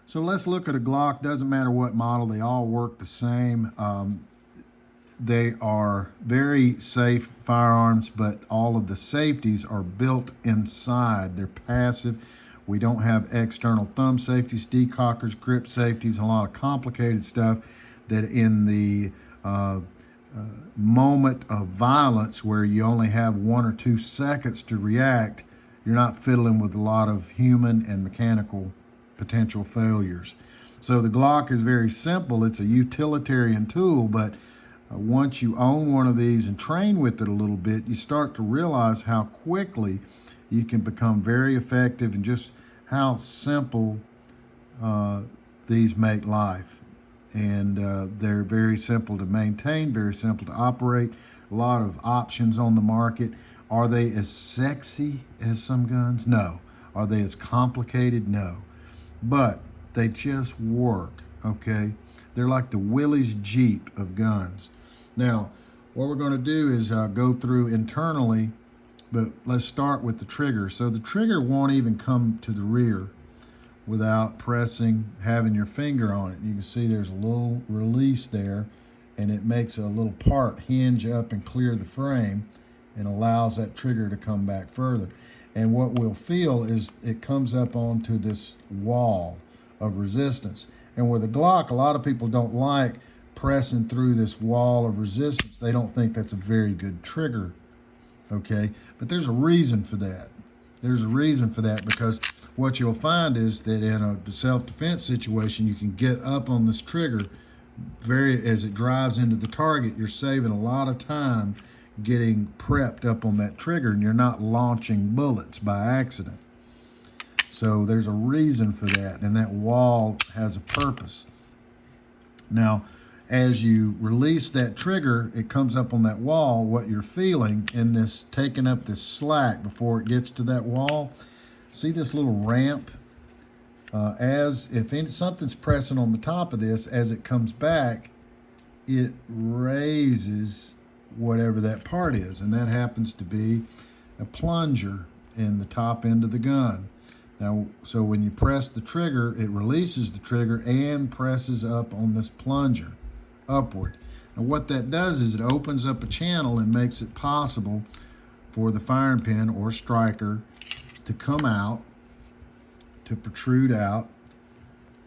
So let's look at a Glock. Doesn't matter what model, they all work the same. They are very safe firearms, but all of the safeties are built inside. They're passive. We don't have external thumb safeties, decockers, grip safeties, a lot of complicated stuff that in the moment of violence where you only have 1 or 2 seconds to react, you're not fiddling with a lot of human and mechanical potential failures. So the Glock is very simple. It's a utilitarian tool, but once you own one of these and train with it a little bit, you start to realize how quickly you can become very effective and just how simple these make life. And they're very simple to maintain, very simple to operate, a lot of options on the market. Are they as sexy as some guns? No. Are they as complicated? No. But they just work, okay? They're like the Willys Jeep of guns. Now, what we're going to do is go through internally, but let's start with the trigger. So the trigger won't even come to the rear without having your finger on it. You can see there's a little release there, and it makes a little part hinge up and clear the frame and allows that trigger to come back further. And what we'll feel is it comes up onto this wall of resistance. And with a Glock, a lot of people don't like pressing through this wall of resistance. They don't think that's a very good trigger, okay? But there's a reason for that. There's a reason for that, because what you'll find is that in a self-defense situation, you can get up on this trigger as it drives into the target. You're saving a lot of time getting prepped up on that trigger, and you're not launching bullets by accident. So there's a reason for that, and that wall has a purpose. Now, as you release that trigger, it comes up on that wall. What you're feeling in this, taking up this slack before it gets to that wall, see this little ramp? If something's pressing on the top of this, as it comes back, it raises whatever that part is, and that happens to be a plunger in the top end of the gun. Now, so when you press the trigger, it releases the trigger and presses up on this plunger upward. And what that does is it opens up a channel and makes it possible for the firing pin or striker to come out, to protrude out.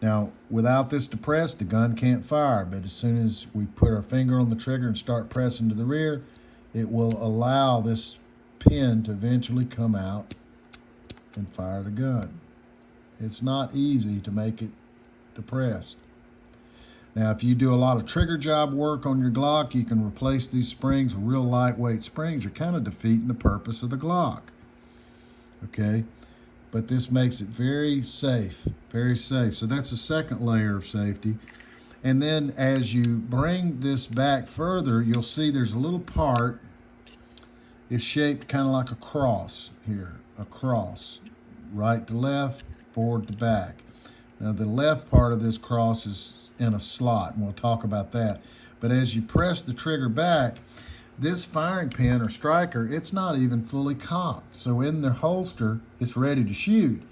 Now, without this depressed, the gun can't fire, but as soon as we put our finger on the trigger and start pressing to the rear, it will allow this pin to eventually come out and fire the gun. It's not easy to make it depressed. Now, if you do a lot of trigger job work on your Glock, you can replace these springs with real lightweight springs. You're kind of defeating the purpose of the Glock, okay? But this makes it very safe, very safe. So that's the second layer of safety. And then as you bring this back further, you'll see there's a little part. It's shaped kind of like a cross here, a cross, right to left, forward to back. Now the left part of this cross is in a slot, and we'll talk about that. But as you press the trigger back, this firing pin or striker, it's not even fully cocked. So in the holster, it's ready to shoot,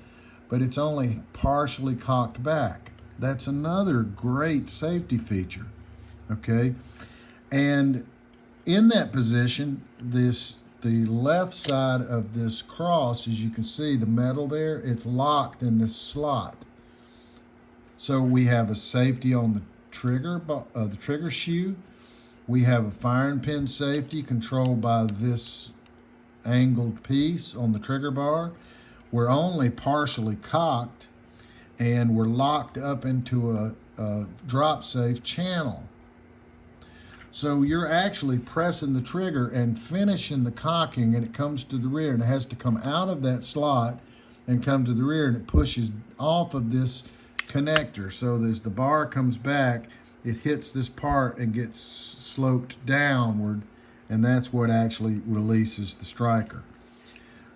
but it's only partially cocked back. That's another great safety feature, okay? And in that position, the left side of this cross, as you can see, the metal there, it's locked in this slot. So we have a safety on the trigger shoe. We have a firing pin safety controlled by this angled piece on the trigger bar. We're only partially cocked, and we're locked up into a drop safe channel. So you're actually pressing the trigger and finishing the cocking, and it comes to the rear, and it has to come out of that slot and come to the rear, and it pushes off of this connector. So as the bar comes back, it hits this part and gets sloped downward, and that's what actually releases the striker.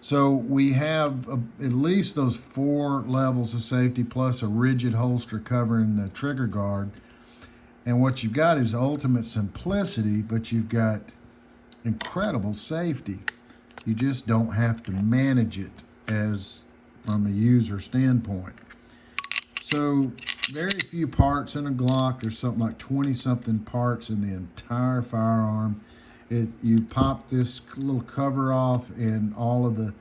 So we have at least those 4 levels of safety plus a rigid holster covering the trigger guard. And what you've got is ultimate simplicity, but you've got incredible safety. You just don't have to manage it as from a user standpoint. So very few parts in a Glock. There's something like 20-something parts in the entire firearm. You pop this little cover off and all of the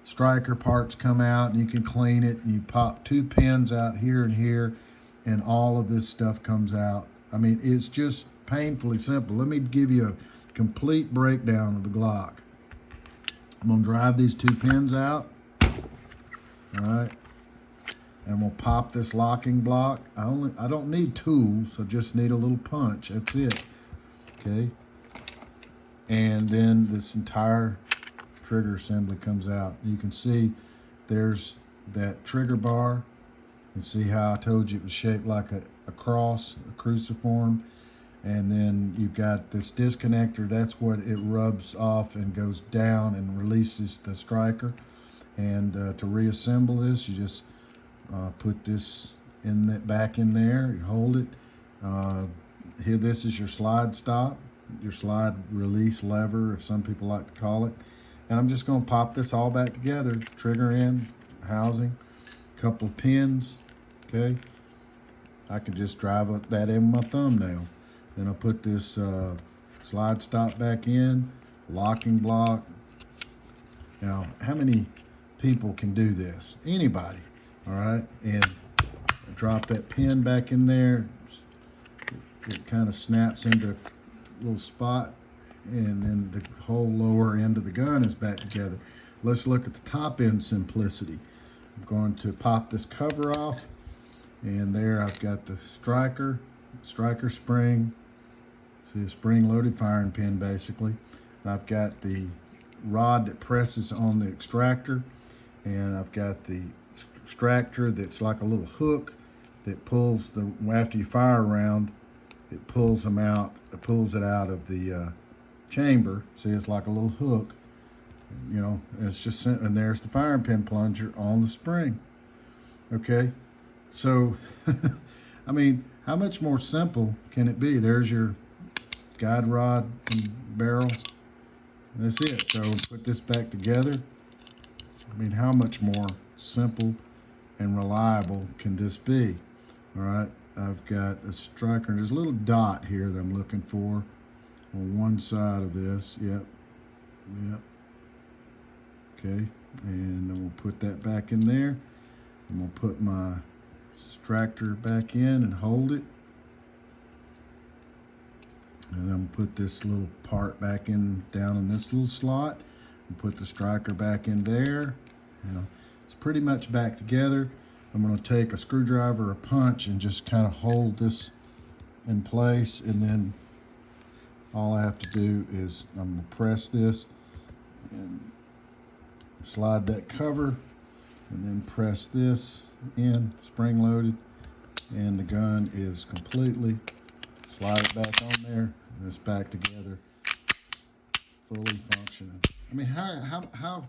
striker parts come out, and you can clean it, and you pop 2 pins out here and here, and all of this stuff comes out. I mean, it's just painfully simple. Let me give you a complete breakdown of the Glock. I'm gonna drive these 2 pins out, all right, and we'll pop this locking block. I don't need tools, I just need a little punch, that's it, okay? And then this entire trigger assembly comes out. You can see there's that trigger bar, and see how I told you it was shaped like a cross, a cruciform. And then you've got this disconnector. That's what it rubs off and goes down and releases the striker. And to reassemble this, you just put this back in there. You hold it. Here, this is your slide stop, your slide release lever, if some people like to call it. And I'm just going to pop this all back together. Trigger in, housing, couple of pins. Okay. I could just drive that in with my thumbnail. Then I'll put this slide stop back in, locking block. Now, how many people can do this? Anybody, all right? And drop that pin back in there. It kind of snaps into a little spot, and then the whole lower end of the gun is back together. Let's look at the top end simplicity. I'm going to pop this cover off, and there I've got the striker spring. See, a spring-loaded firing pin, basically. I've got the rod that presses on the extractor, and I've got the extractor that's like a little hook that pulls after you fire a round, it pulls them out. It pulls it out of the chamber. See, it's like a little hook. You know, it's just, and there's the firing pin plunger on the spring. Okay, so I mean, how much more simple can it be? There's your guide rod and barrel. That's it. So put this back together. I mean, how much more simple and reliable can this be? All right, I've got a striker. There's a little dot here that I'm looking for on one side of this. Yep. Okay, and then we'll put that back in there. I'm gonna put my extractor back in and hold it. And I'm gonna put this little part back in, down in this little slot, and put the striker back in there. You know, it's pretty much back together. I'm gonna take a screwdriver or a punch and just kind of hold this in place, and then all I have to do is I'm gonna press this and slide that cover, and then press this in, spring loaded, and the gun is completely, slide it back on there, and it's back together, fully functioning. I mean, how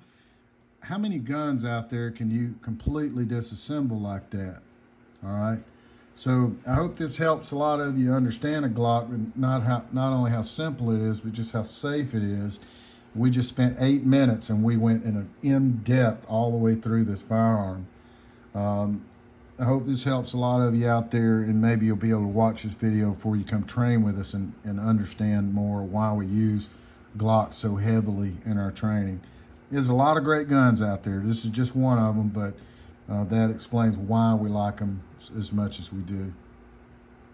many guns out there can you completely disassemble like that? All right. So I hope this helps a lot of you understand a Glock, not only how simple it is, but just how safe it is. We just spent 8 minutes and we went in depth all the way through this firearm. I hope this helps a lot of you out there, and maybe you'll be able to watch this video before you come train with us and understand more why we use Glock so heavily in our training. There's a lot of great guns out there. This is just one of them, but that explains why we like them as much as we do.